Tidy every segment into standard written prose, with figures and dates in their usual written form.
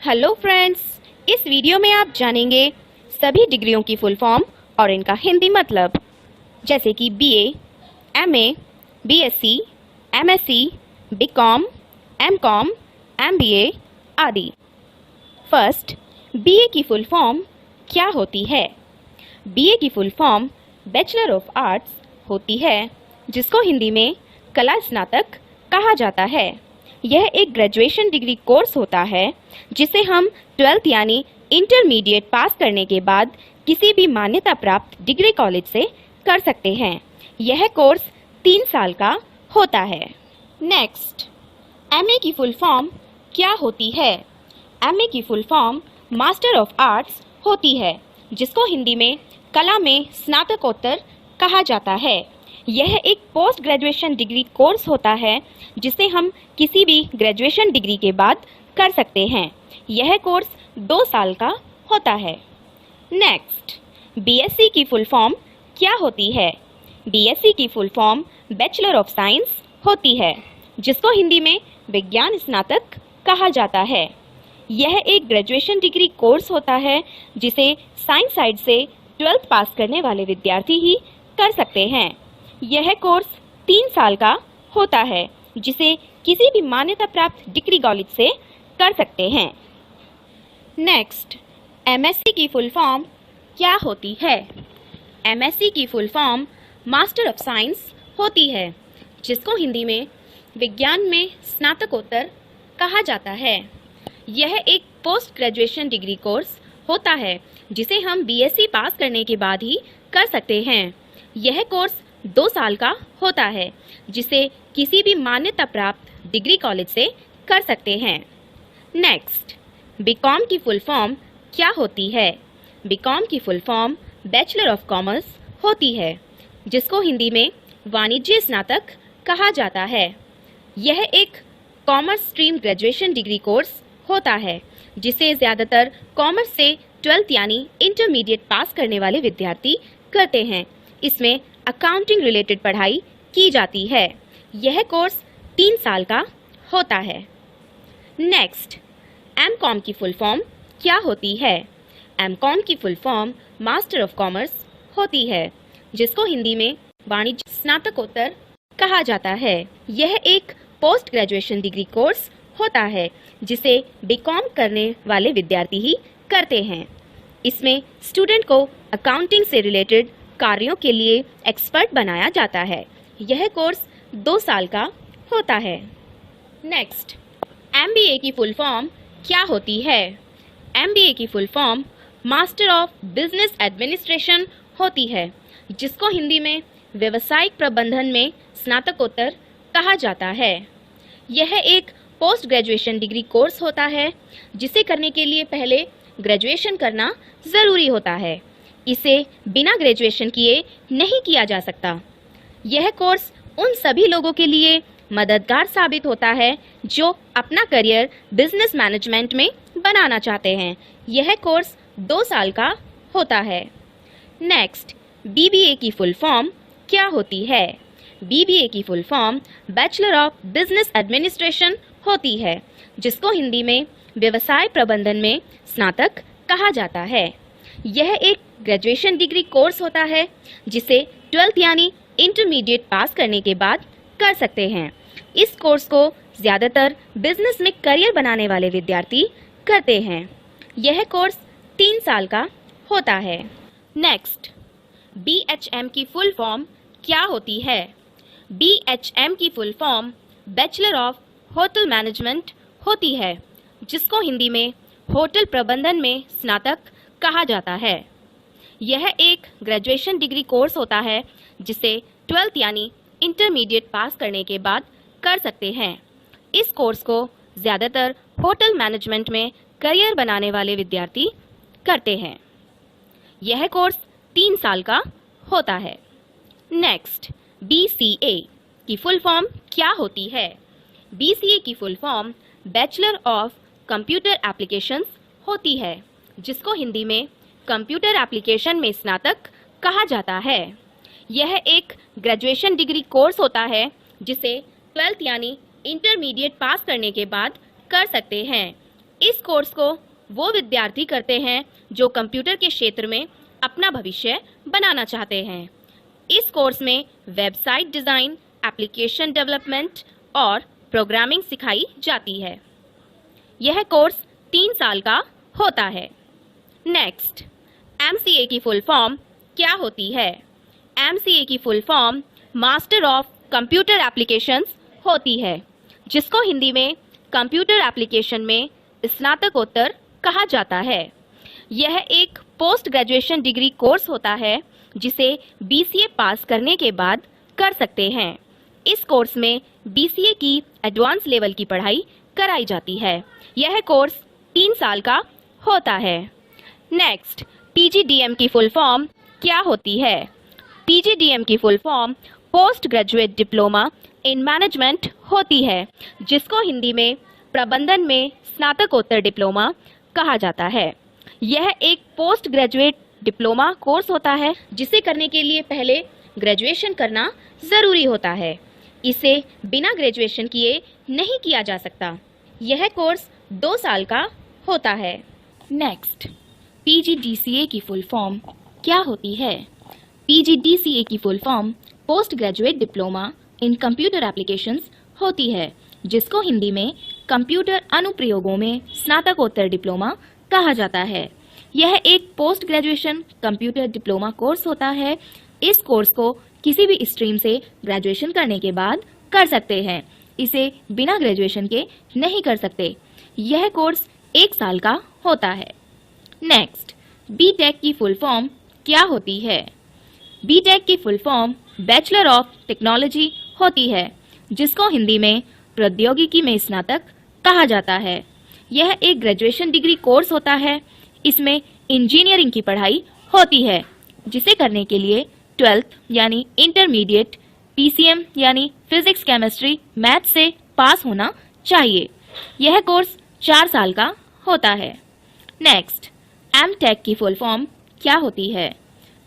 Hello friends, इस video में आप जानेंगे सभी डिग्रियों की फुल फॉर्म और इनका हिंदी मतलब, जैसे कि BA, MA, BSc, MSc, BCom, MCom, MBA आदि। फर्स्ट, बीए की फुल फॉर्म क्या होती है? बीए की full form bachelor of arts होती है, जिसको हिंदी में कला स्नातक कहा जाता है। यह एक ग्रेजुएशन डिग्री कोर्स होता है जिसे हम 12th यानी इंटरमीडिएट पास करने के बाद किसी भी मान्यता प्राप्त डिग्री कॉलेज से कर सकते हैं। यह कोर्स 3 साल का होता है। नेक्स्ट, एमए की फुल फॉर्म क्या होती है? एमए की full form master of arts होती है, जिसको हिंदी में कला में स्नातकोत्तर कहा जाता है। यह एक पोस्ट ग्रेजुएशन डिग्री कोर्स होता है जिसे हम किसी भी ग्रेजुएशन डिग्री के बाद कर सकते हैं। यह कोर्स 2 साल का होता है। नेक्स्ट, बीएससी की फुल फॉर्म क्या होती है? बीएससी की full form bachelor of science होती है, जिसको हिंदी में विज्ञान स्नातक कहा जाता है। यह एक ग्रेजुएशन डिग्री कोर्स होता है जिसे साइंस साइड से 12th पास करने वाले विद्यार्थी ही कर सकते हैं। यह कोर्स 3 साल का होता है, जिसे किसी भी मान्यता प्राप्त डिग्री कॉलेज से कर सकते हैं। नेक्स्ट, एमएससी की फुल फॉर्म क्या होती है? एमएससी की full form master of science होती है, जिसको हिंदी में विज्ञान में स्नातकोत्तर कहा जाता है। यह एक पोस्ट ग्रेजुएशन डिग्री कोर्स होता है जिसे हम बीएससी पास करने के बाद ही कर सकते हैं। यह कोर्स 2 साल का होता है, जिसे किसी भी मान्यता प्राप्त डिग्री कॉलेज से कर सकते हैं। नेक्स्ट, बीकॉम की फुल फॉर्म क्या होती है? बीकॉम की full form bachelor of commerce होती है, जिसको हिंदी में वाणिज्य स्नातक कहा जाता है। यह एक commerce stream graduation degree course होता है जिसे ज़्यादातर कॉमर्स से 12th यानी इंटरमीडिएट पास करने वाले विद्यार्थी करते हैं। इसमें अकाउंटिंग रिलेटेड पढ़ाई की जाती है। यह कोर्स 3 साल का होता है। नेक्स्ट, एमकॉम की फुल फॉर्म क्या होती है? एमकॉम की full form master of commerce होती है, जिसको हिंदी में वाणिज्य स्नातकोत्तर कहा जाता है। यह एक पोस्ट ग्रेजुएशन डिग्री कोर्स होता है जिसे बीकॉम करने वाले विद्यार्थी ही करते हैं। इसमें स्टूडेंट को अकाउंटिंग से रिलेटेड कार्यों के लिए एक्सपर्ट बनाया जाता है। यह कोर्स 2 साल का होता है। नेक्स्ट, एमबीए की फुल फॉर्म क्या होती है? एमबीए की full form master of business administration होती है, जिसको हिंदी में व्यावसायिक प्रबंधन में स्नातकोत्तर कहा जाता है। यह एक पोस्ट ग्रेजुएशन डिग्री कोर्स होता है जिसे करने के लिए पहले ग्रेजुएशन करना ज़रूरी होता है। इसे बिना ग्रेजुएशन किए नहीं किया जा सकता। यह कोर्स उन सभी लोगों के लिए मददगार साबित होता है जो अपना करियर बिजनेस मैनेजमेंट में बनाना चाहते हैं। यह कोर्स 2 साल का होता है। नेक्स्ट, बीबीए की फुल फॉर्म क्या होती है? बीबीए की full form bachelor of business administration होती है, जिसको हिंदी में व्यवसाय प्रबंधन में स्नातक कहा जाता है। यह एक ग्रेजुएशन डिग्री कोर्स होता है जिसे 12th यानी इंटरमीडिएट पास करने के बाद कर सकते हैं। इस कोर्स को ज़्यादातर बिजनेस में करियर बनाने वाले विद्यार्थी करते हैं। यह कोर्स 3 साल का होता है। नेक्स्ट, बीएचएम की फुल फॉर्म क्या होती है? बीएचएम की full form bachelor of hotel management होती है, जिसको हिंदी में होटल प्रबंधन में स्नातक कहा जाता है। यह एक ग्रेजुएशन डिग्री कोर्स होता है जिसे 12th यानी इंटरमीडिएट पास करने के बाद कर सकते हैं। इस कोर्स को ज़्यादातर होटल मैनेजमेंट में करियर बनाने वाले विद्यार्थी करते हैं। यह कोर्स 3 साल का होता है। नेक्स्ट, बीसीए की फुल फॉर्म क्या होती है? बीसीए की full form bachelor of computer applications होती है, जिसको हिंदी में कंप्यूटर एप्लीकेशन में स्नातक कहा जाता है। यह एक ग्रेजुएशन डिग्री कोर्स होता है जिसे 12th यानी इंटरमीडिएट पास करने के बाद कर सकते हैं। इस कोर्स को वो विद्यार्थी करते हैं जो कंप्यूटर के क्षेत्र में अपना भविष्य बनाना चाहते हैं। इस कोर्स में वेबसाइट डिज़ाइन, एप्लीकेशन डेवलपमेंट और प्रोग्रामिंग सिखाई जाती है। यह कोर्स 3 साल का होता है। नेक्स्ट, MCA की फुल फॉर्म क्या होती है? MCA की full form master of computer applications होती है, जिसको हिंदी में कंप्यूटर एप्लीकेशन में स्नातकोत्तर कहा जाता है। यह एक पोस्ट ग्रेजुएशन डिग्री कोर्स होता है जिसे BCA पास करने के बाद कर सकते हैं। इस कोर्स में BCA की एडवांस लेवल की पढ़ाई कराई जाती है। यह कोर्स 3 साल का होता है। नेक्स्ट, PGDM की फुल फॉर्म क्या होती है? PGDM की full form post graduate diploma in management होती है, जिसको हिंदी में प्रबंधन में स्नातकोत्तर डिप्लोमा कहा जाता है। यह एक पोस्ट ग्रेजुएट डिप्लोमा कोर्स होता है जिसे करने के लिए पहले ग्रेजुएशन करना ज़रूरी होता है। इसे बिना ग्रेजुएशन किए नहीं किया जा सकता। यह कोर्स 2 साल का होता है। नेक्स्ट, PGDCA की फुल फॉर्म क्या होती है? PGDCA की full form post graduate diploma in computer applications होती है, जिसको हिंदी में कंप्यूटर अनुप्रयोगों में स्नातकोत्तर डिप्लोमा कहा जाता है। यह एक post graduation computer diploma course होता है। इस कोर्स को किसी भी स्ट्रीम से ग्रेजुएशन करने के बाद कर सकते हैं। इसे बिना ग्रेजुएशन के नहीं कर सकते। यह कोर्स 1 साल का होता है। नेक्स्ट, BTech की फुल फॉर्म क्या होती है? BTech की full form bachelor of technology होती है, जिसको हिंदी में प्रौद्योगिकी में स्नातक कहा जाता है। यह एक ग्रेजुएशन डिग्री कोर्स होता है। इसमें इंजीनियरिंग की पढ़ाई होती है, जिसे करने के लिए 12th यानी इंटरमीडिएट PCM यानी फिजिक्स, केमिस्ट्री, मैथ से पास होना चाहिए। यह कोर्स 4 साल का होता है। नेक्स्ट, MTech की फुल फॉर्म क्या होती है?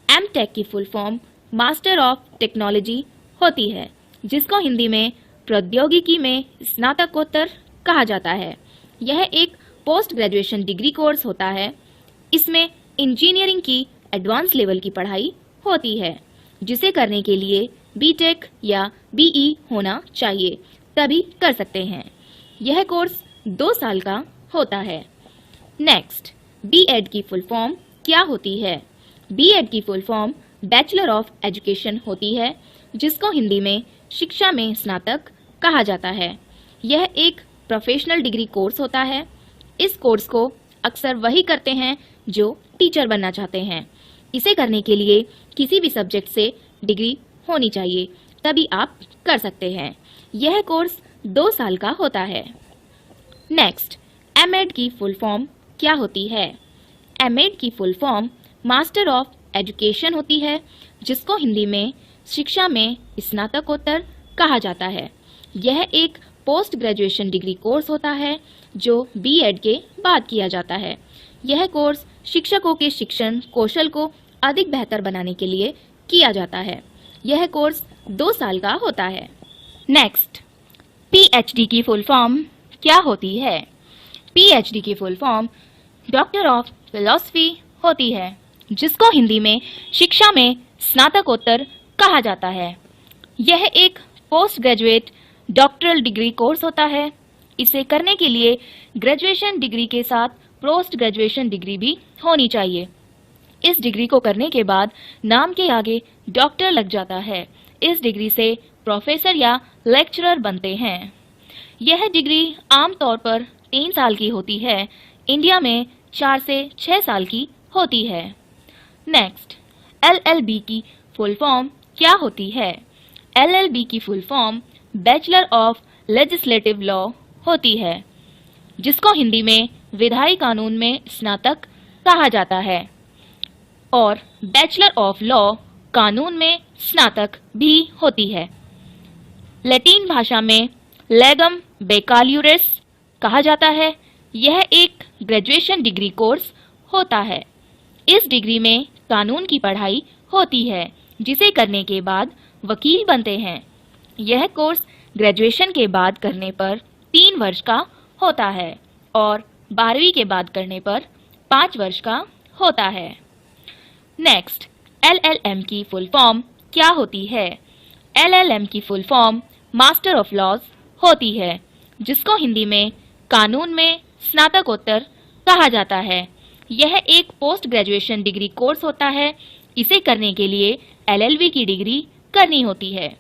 MTech की full form master of technology होती है, जिसको हिंदी में प्रौद्योगिकी में स्नातकोत्तर कहा जाता है। यह एक पोस्ट ग्रेजुएशन डिग्री कोर्स होता है। इसमें इंजीनियरिंग की एडवांस लेवल की पढ़ाई होती है, जिसे करने के लिए BTech या BE होना चाहिए, तभी कर सकते हैं। यह कोर्स 2 साल का होता है। नेक्स्ट, B.Ed की फुल फॉर्म क्या होती है? B.Ed की full form bachelor of education होती है, जिसको हिंदी में शिक्षा में स्नातक कहा जाता है। यह एक प्रोफेशनल डिग्री कोर्स होता है। इस कोर्स को अक्सर वही करते हैं जो टीचर बनना चाहते हैं। इसे करने के लिए किसी भी सब्जेक्ट से डिग्री होनी चाहिए, तभी आप कर सकते हैं। यह कोर्स 2 साल का होता है। नेक्स्ट, M.Ed की फुल फॉर्म क्या होती है? M.Ed की full form master of education होती है, जिसको हिंदी में शिक्षा में स्नातकोत्तर कहा जाता है। यह एक पोस्ट ग्रेजुएशन डिग्री कोर्स होता है जो B.Ed के बाद किया जाता है। यह कोर्स शिक्षकों के शिक्षण कौशल को अधिक बेहतर बनाने के लिए किया जाता है। यह कोर्स 2 साल का होता है। नेक्स्ट, PhD की फुल फॉर्म क्या होती है? PhD की full form doctor of philosophy होती है, जिसको हिंदी में शिक्षा में स्नातकोत्तर कहा जाता है। यह एक post graduate doctoral degree course होता है। इसे करने के लिए ग्रेजुएशन डिग्री के साथ पोस्ट ग्रेजुएशन डिग्री भी होनी चाहिए। इस डिग्री को करने के बाद नाम के आगे डॉक्टर लग जाता है। इस डिग्री से प्रोफेसर या लेक्चरर बनते हैं। यह डिग्री आमतौर पर 3 साल की होती है। इंडिया में 4 से 6 साल की होती है। नेक्स्ट, LLB की फुल फॉर्म क्या होती है? LLB की full form bachelor of legislative law होती है, जिसको हिंदी में विधायी कानून में स्नातक कहा जाता है, और बैचलर ऑफ लॉ कानून में स्नातक भी होती है। लैटिन भाषा में लेगम बेकाल्यूरिस कहा जाता है। यह एक ग्रेजुएशन डिग्री कोर्स होता है। इस डिग्री में कानून की पढ़ाई होती है, जिसे करने के बाद वकील बनते हैं। यह कोर्स ग्रेजुएशन के बाद करने पर 3 वर्ष का होता है और 12वीं के बाद करने पर 5 वर्ष का होता है। नेक्स्ट, LLM की फुल फॉर्म क्या होती है? LLM की full form master of laws होती है, जिसको हिंदी में कानून में स्नातकोत्तर कहा जाता है। यह एक पोस्ट ग्रेजुएशन डिग्री कोर्स होता है। इसे करने के लिए LLB की डिग्री करनी होती है।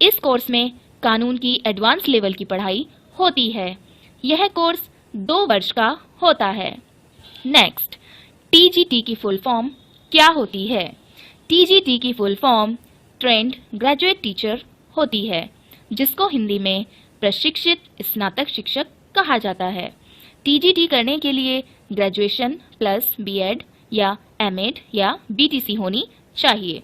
इस कोर्स में कानून की एडवांस लेवल की पढ़ाई होती है। यह कोर्स 2 वर्ष का होता है। नेक्स्ट, TGT की फुल फॉर्म क्या होती है? TGT की full form trained graduate teacher होती है, जिसको हिंदी में प्रशिक्षित स्नातक शिक्षक कहा जाता है। TGT करने के लिए ग्रेजुएशन प्लस B.Ed या M.Ed या BTC होनी चाहिए।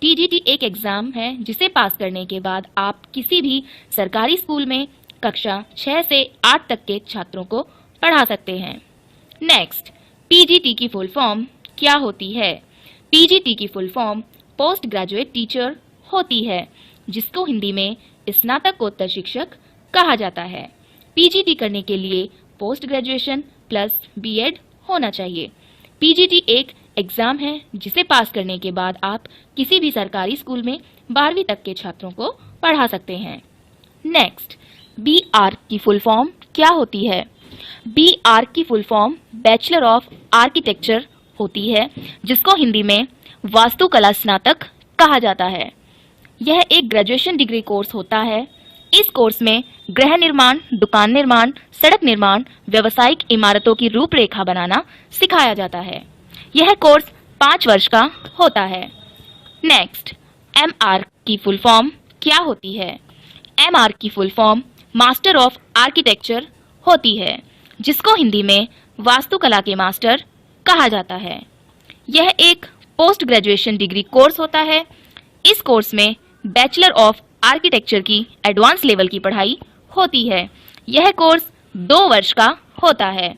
TGT एक एग्जाम है जिसे पास करने के बाद आप किसी भी सरकारी स्कूल में कक्षा 6 से 8 तक के छात्रों को पढ़ा सकते हैं। नेक्स्ट, PGT की फुल फॉर्म क्या होती है? PGT की full form post graduate teacher होती है, जिसको हिंदी में स्नातकोत्तर शिक्षक कहा जाता है। PGT करने के लिए पोस्ट ग्रेजुएशन प्लस B.Ed होना चाहिए। PGT एक एग्जाम है जिसे पास करने के बाद आप किसी भी सरकारी स्कूल में 12वीं तक के छात्रों को पढ़ा सकते हैं। नेक्स्ट, BR की फुल फॉर्म क्या होती है? BR की full form bachelor of architecture होती है, जिसको हिंदी में वास्तुकला स्नातक कहा जाता है। यह एक ग्रेजुएशन डिग्री कोर्स होता है। इस कोर्स में गृह निर्माण, दुकान निर्माण, सड़क निर्माण, व्यावसायिक इमारतों की रूपरेखा बनाना सिखाया जाता है। यह कोर्स 5 वर्ष का होता है। नेक्स्ट, MR की फुल फॉर्म क्या होती है? MR की full form master of architecture होती है, जिसको हिंदी में वास्तुकला के मास्टर कहा जाता है। यह एक पोस्ट ग्रेजुएशन डिग्री कोर्स होता है। इस कोर्स में बैचलर ऑफ आर्किटेक्चर की एडवांस लेवल की पढ़ाई होती है। यह कोर्स 2 वर्ष का होता है।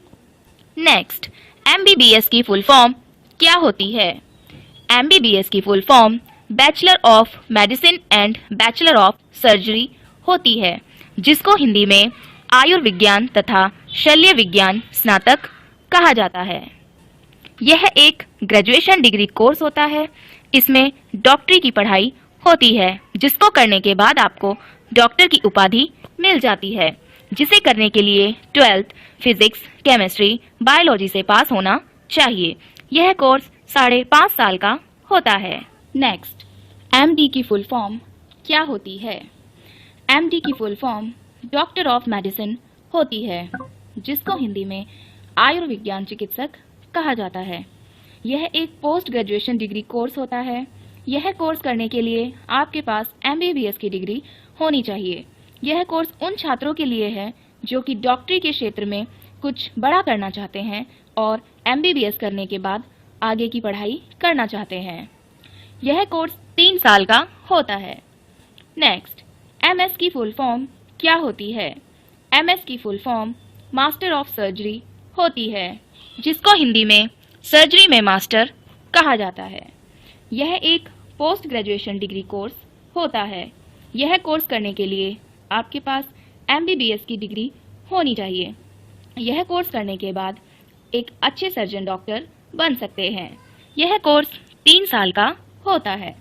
नेक्स्ट, MBBS की फुल फॉर्म क्या होती है? MBBS की full form bachelor of medicine and bachelor of surgery होती है, जिसको हिंदी में आयुर्विज्ञान तथा शल्य विज्ञान स्नातक कहा जाता है। यह एक ग्रेजुएशन डिग्री कोर्स होता है। इसमें डॉक्टरी की पढ़ाई होती है, जिसको करने के बाद आपको डॉक्टर की उपाधि मिल जाती है, जिसे करने के लिए 12th फिजिक्स, केमिस्ट्री, बायोलॉजी से पास होना चाहिए। यह कोर्स 5.5 साल का होता है। नेक्स्ट, MD की फुल फॉर्म क्या होती है? MD की full form doctor of medicine होती है, जिसको हिंदी में आयुर्विज्ञान चिकित्सक कहा जाता है। यह एक पोस्ट ग्रेजुएशन डिग्री कोर्स होता है। यह कोर्स करने के लिए आपके पास MBBS की डिग्री होनी चाहिए। यह कोर्स उन छात्रों के लिए है जो कि डॉक्टरी के क्षेत्र में कुछ बड़ा करना चाहते हैं और MBBS करने के बाद आगे की पढ़ाई करना चाहते हैं। यह कोर्स 3 साल का होता है। नेक्स्ट, MS की फुल फॉर्म क्या होती है? MS की full form master of surgery होती है, जिसको हिंदी में सर्जरी में मास्टर कहा जाता है। यह एक पोस्ट ग्रेजुएशन डिग्री कोर्स होता है। यह कोर्स करने के लिए आपके पास MBBS की डिग्री होनी चाहिए। यह कोर्स करने के बाद एक अच्छे सर्जन डॉक्टर बन सकते हैं। यह कोर्स 3 साल का होता है।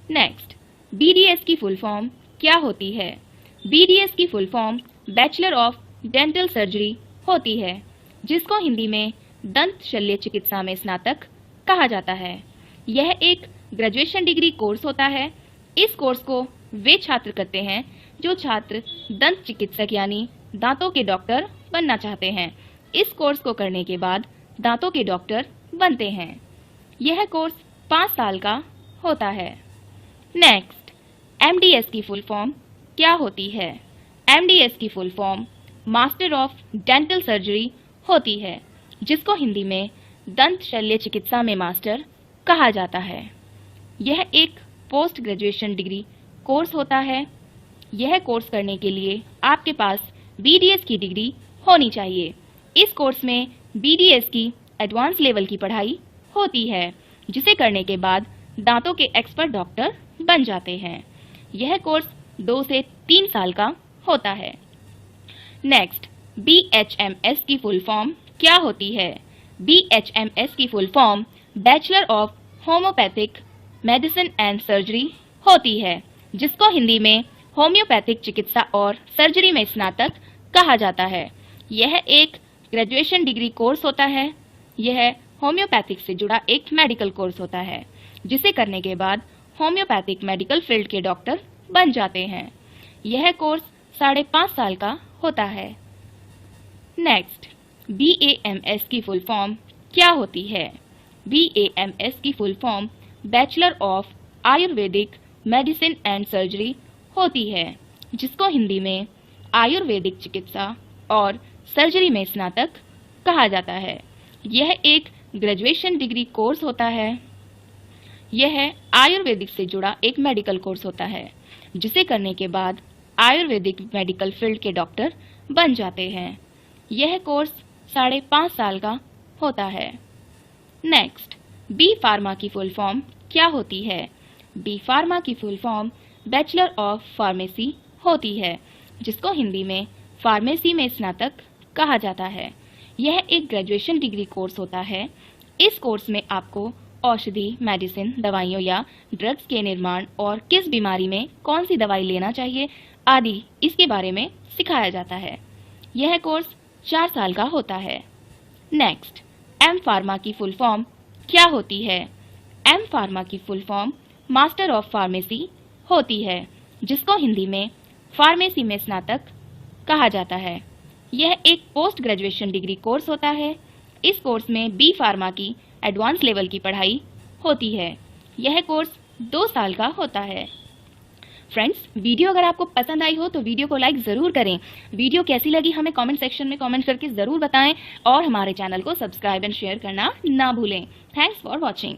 नेक्स्ट, BDS की फुल फॉर्म क्या होती है? BDS की full form bachelor of dental surgery होती है, जिसको हिंदी में दंत शल्य चिकित्सा में स्नातक कहा जाता है। यह एक ग्रेजुएशन डिग्री कोर्स होता है। इस कोर्स को वे छात्र करते हैं जो छात्र दंत चिकित्सक यानी दांतों के डॉक्टर बनना चाहते हैं। इस कोर्स को करने के बाद दांतों के डॉक्टर बनते हैं। यह कोर्स 5 साल का होता है। नेक्स्ट, MDS की फुल फॉर्म क्या होती है? MDS की full form master of dental surgery होती है, जिसको हिंदी में दंत शल्य चिकित्सा में मास्टर कहा जाता है। यह एक पोस्ट ग्रेजुएशन डिग्री कोर्स होता है। यह कोर्स करने के लिए आपके पास BDS की डिग्री होनी चाहिए। इस कोर्स में BDS की एडवांस लेवल की पढ़ाई होती है, जिसे करने के बाद दांतों के एक्सपर्ट डॉक्टर बन जाते हैं। यह कोर्स 2 से 3 साल का होता है। नेक्स्ट, BHMS की फुल फॉर्म क्या होती है? BHMS की full form bachelor of homeopathic medicine and surgery होती है, जिसको हिंदी में होम्योपैथिक चिकित्सा और सर्जरी में स्नातक कहा जाता है। यह एक ग्रेजुएशन डिग्री कोर्स होता है। यह होम्योपैथिक से जुड़ा एक मेडिकल कोर्स होता है, जिसे करने के बाद होम्योपैथिक मेडिकल फील्ड के डॉक्टर बन जाते हैं। यह कोर्स 5.5 साल का होता है। नेक्स्ट, BAMS की फुल फॉर्म क्या होती है? BAMS की full form bachelor of Ayurvedic medicine and surgery होती है, जिसको हिंदी में आयुर्वेदिक चिकित्सा और सर्जरी में स्नातक कहा जाता है। यह एक ग्रेजुएशन डिग्री कोर्स होता है। यह आयुर्वेदिक से जुड़ा एक मेडिकल कोर्स होता है, जिसे करने के बाद आयुर्वेदिक मेडिकल फील्ड के डॉक्टर बन जाते हैं। यह कोर्स 5.5 साल का होता है। नेक्स्ट, बी फार्मा की फुल फॉर्म क्या होती है? बी फार्मा की full form bachelor of pharmacy होती है, जिसको हिंदी में फार्मेसी में स्नातक कहा जाता है। यह एक ग्रेजुएशन डिग्री कोर्स होता है। इस कोर्स में आपको औषधि, मेडिसिन, दवाइयों या ड्रग्स के निर्माण और किस बीमारी में कौन सी दवाई लेना चाहिए आदि इसके बारे में सिखाया जाता है। यह कोर्स 4 साल का होता है। नेक्स्ट, एम फार्मा की फुल फॉर्म क्या होती है? एम फार्मा की full form master of pharmacy होती है, जिसको हिंदी में फार्मेसी में स्नातक कहा जाता है। यह एक पोस्ट ग्रेजुएशन डिग्री कोर्स होता है। इस कोर्स में बी फार्मा की एडवांस लेवल की पढ़ाई होती है। यह कोर्स 2 साल का होता है। फ्रेंड्स, वीडियो अगर आपको पसंद आई हो तो वीडियो को लाइक ज़रूर करें। वीडियो कैसी लगी हमें कमेंट सेक्शन में कमेंट करके ज़रूर बताएं और हमारे चैनल को सब्सक्राइब एंड शेयर करना ना भूलें। Thanks for watching.